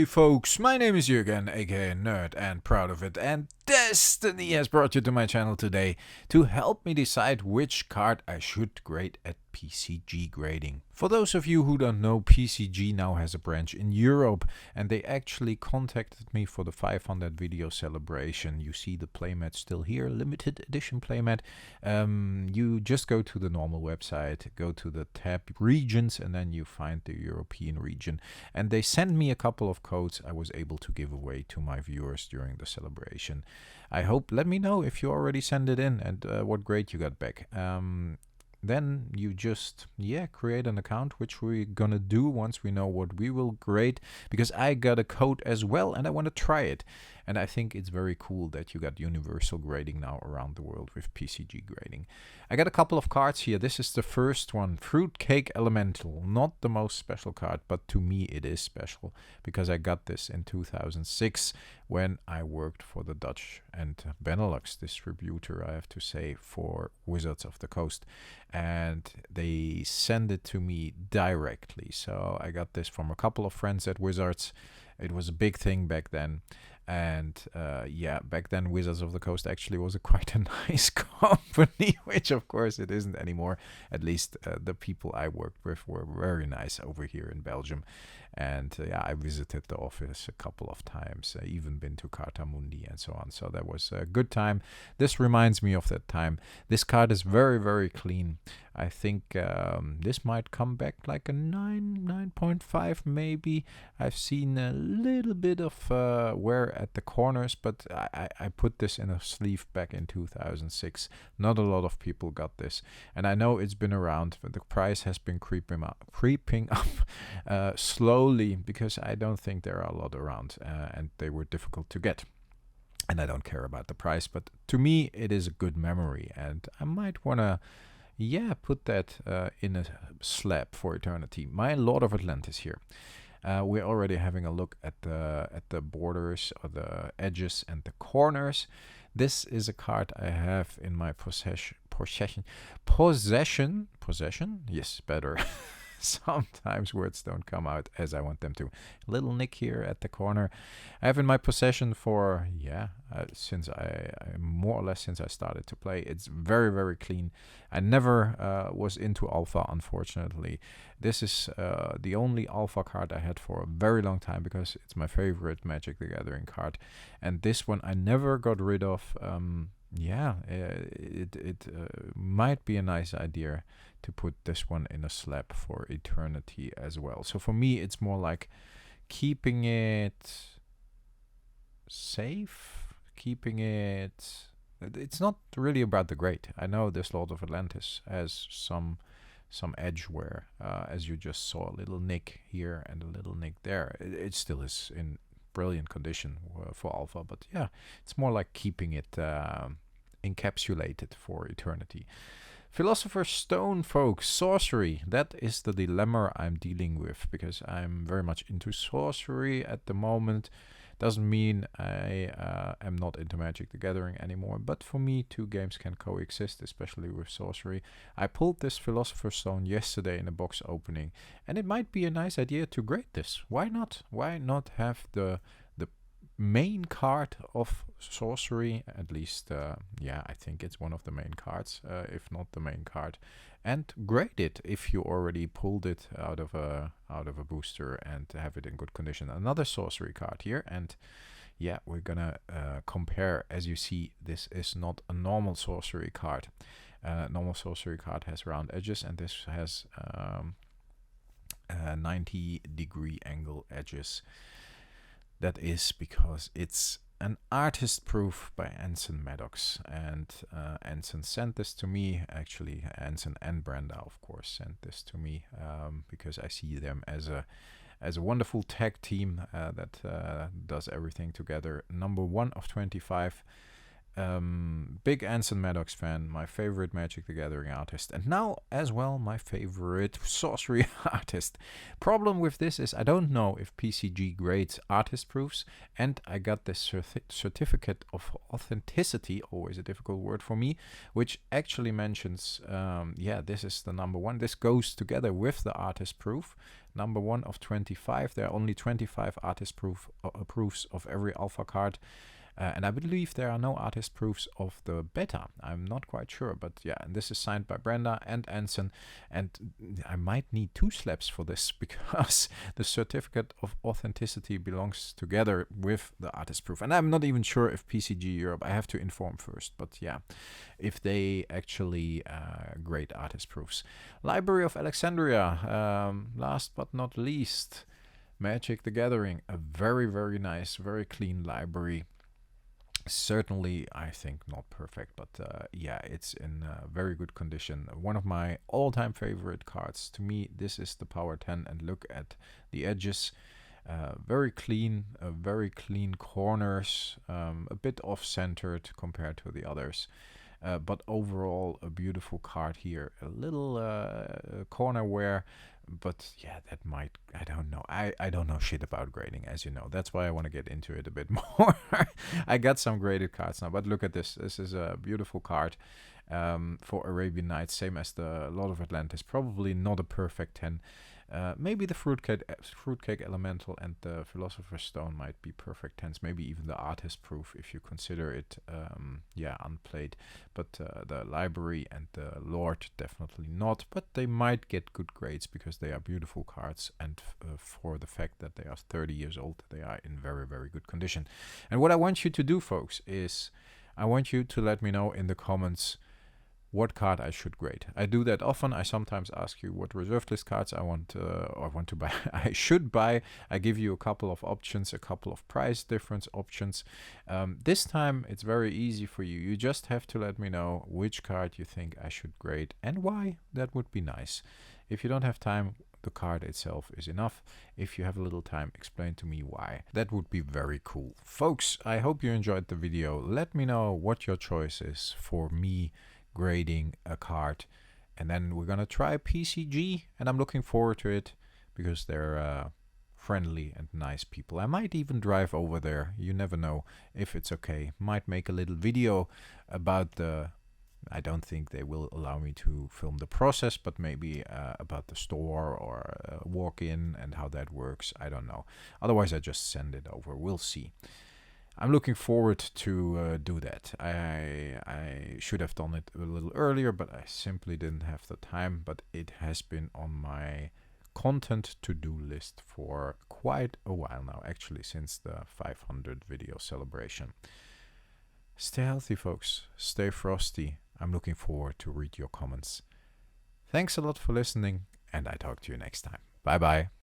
Hey folks, my name is Jürgen, aka Nerd and proud of it, and Destiny has brought you to my channel today to help me decide which card I should grade at PCG grading. For those of you who don't know, PCG now has a branch in Europe, and they actually contacted me for the 500 video celebration. You see the playmat still here, limited edition playmat. You just go to the normal website, go to the tab regions, and then you find the European region. And they sent me a couple of codes I was able to give away to my viewers during the celebration. I hope, let me know if you already sent it in and what grade you got back. Then you just, create an account, which we're gonna do once we know what we will grade, because I got a code as well and I want to try it. And I think it's very cool that you got universal grading now around the world with PCG grading. I got a couple of cards here. This is the first one, Fruitcake Elemental. Not the most special card, but to me it is special because I got this in 2006 when I worked for the Dutch and Benelux distributor, I have to say, for Wizards of the Coast. And they send it to me directly. So I got this from a couple of friends at Wizards. It was a big thing back then. And back then Wizards of the Coast actually was quite a nice company, which of course it isn't anymore. At least the people I worked with were very nice over here in Belgium. And I visited the office a couple of times, even been to Carta Mundi and so on. So that was a good time. This reminds me of that time. This card is very, very clean. I think this might come back like a 9.5 maybe. I've seen a little bit of wear at the corners, but I put this in a sleeve back in 2006. Not a lot of people got this. And I know it's been around, but the price has been creeping up slowly, because I don't think there are a lot around and they were difficult to get. And I don't care about the price, but to me it is a good memory, and I might want to put that in a slab for eternity. My Lord of Atlantis here. We're already having a look at the borders or the edges and the corners. This is a card I have in my possession. Yes, better. Sometimes words don't come out as I want them to. Little nick here at the corner. I have in my possession for since I more or less since I started to play. It's very, very clean. I never was into alpha, unfortunately. This is the only alpha card I had for a very long time because it's my favorite Magic the Gathering card. And this one I never got rid of. It might be a nice idea to put this one in a slab for eternity as well. So for me, it's more like keeping it safe, keeping it... It's not really about the grade. I know this Lord of Atlantis has some edge wear, as you just saw, a little nick here and a little nick there. It still is in brilliant condition for alpha, but it's more like keeping it encapsulated for eternity. Philosopher's Stone, folks, sorcery. That is the dilemma I'm dealing with, because I'm very much into sorcery at the moment. Doesn't mean I am not into Magic the Gathering anymore, but for me, two games can coexist, especially with sorcery. I pulled this Philosopher's Stone yesterday in a box opening, and it might be a nice idea to grade this. Why not? Why not have the main card of sorcery, at least I think it's one of the main cards, if not the main card, and grade it if you already pulled it out of a booster and have it in good condition. Another sorcery card here, and we're gonna compare. As you see, this is not a normal sorcery card. Normal sorcery card has round edges, and this has 90-degree angle edges. That is because it's an artist proof by Anson Maddox, and Anson sent this to me. Actually, Anson and Brenda, of course, sent this to me because I see them as a wonderful tag team that does everything together. Number 1 of 25, Big Anson Maddox fan, my favorite Magic the Gathering artist, and now as well my favorite sorcery artist. Problem with this is I don't know if PCG grades artist proofs, and I got this certificate of authenticity, always a difficult word for me, which actually mentions, yeah, this is the number one. This goes together with the artist proof. Number one of 25. There are only 25 artist proofs of every alpha card. And I believe there are no artist proofs of the beta. I'm not quite sure, but yeah, and this is signed by Brenda and Anson, and I might need 2 slaps for this because the certificate of authenticity belongs together with the artist proof. And I'm not even sure if PCG Europe, I have to inform first, but yeah, if they actually grade artist proofs. Library of Alexandria, last but not least, Magic the Gathering, a very, very nice, very clean library. Certainly, I think not perfect, but yeah, it's in very good condition. One of my all-time favorite cards. To me, this is the Power 10, and look at the edges. Very clean corners, a bit off-centered compared to the others. But overall, a beautiful card here. A little corner wear, but yeah, that might, I don't know. I don't know shit about grading, as you know. That's why I want to get into it a bit more. I got some graded cards now, but look at this. This is a beautiful card for Arabian Nights, same as the Lord of Atlantis. Probably not a perfect 10. Maybe the Fruitcake Elemental and the Philosopher's Stone might be perfect 10s. Maybe even the Artist Proof if you consider it, yeah, unplayed. But the Library and the Lord definitely not. But they might get good grades because they are beautiful cards, and for the fact that they are 30 years old, they are in very, very good condition. And what I want you to do, folks, is I want you to let me know in the comments what card I should grade. I do that often. I sometimes ask you what reserved list cards I want to buy. I should buy. I give you a couple of options, a couple of price difference options. This time it's very easy for you. You just have to let me know which card you think I should grade and why. That would be nice. If you don't have time, the card itself is enough. If you have a little time, explain to me why. That would be very cool. Folks, I hope you enjoyed the video. Let me know what your choice is for me grading a card, and then we're gonna try PCG, and I'm looking forward to it because they're friendly and nice people. I might even drive over there, you never know, if it's okay. Might make a little video about the, I don't think they will allow me to film the process, but maybe about the store or walk in and how that works. I don't know. Otherwise I just send it over. We'll see. I'm looking forward to do that. I should have done it a little earlier, but I simply didn't have the time. But it has been on my content to-do list for quite a while now, actually, since the 500 video celebration. Stay healthy, folks. Stay frosty. I'm looking forward to read your comments. Thanks a lot for listening, and I talk to you next time. Bye-bye.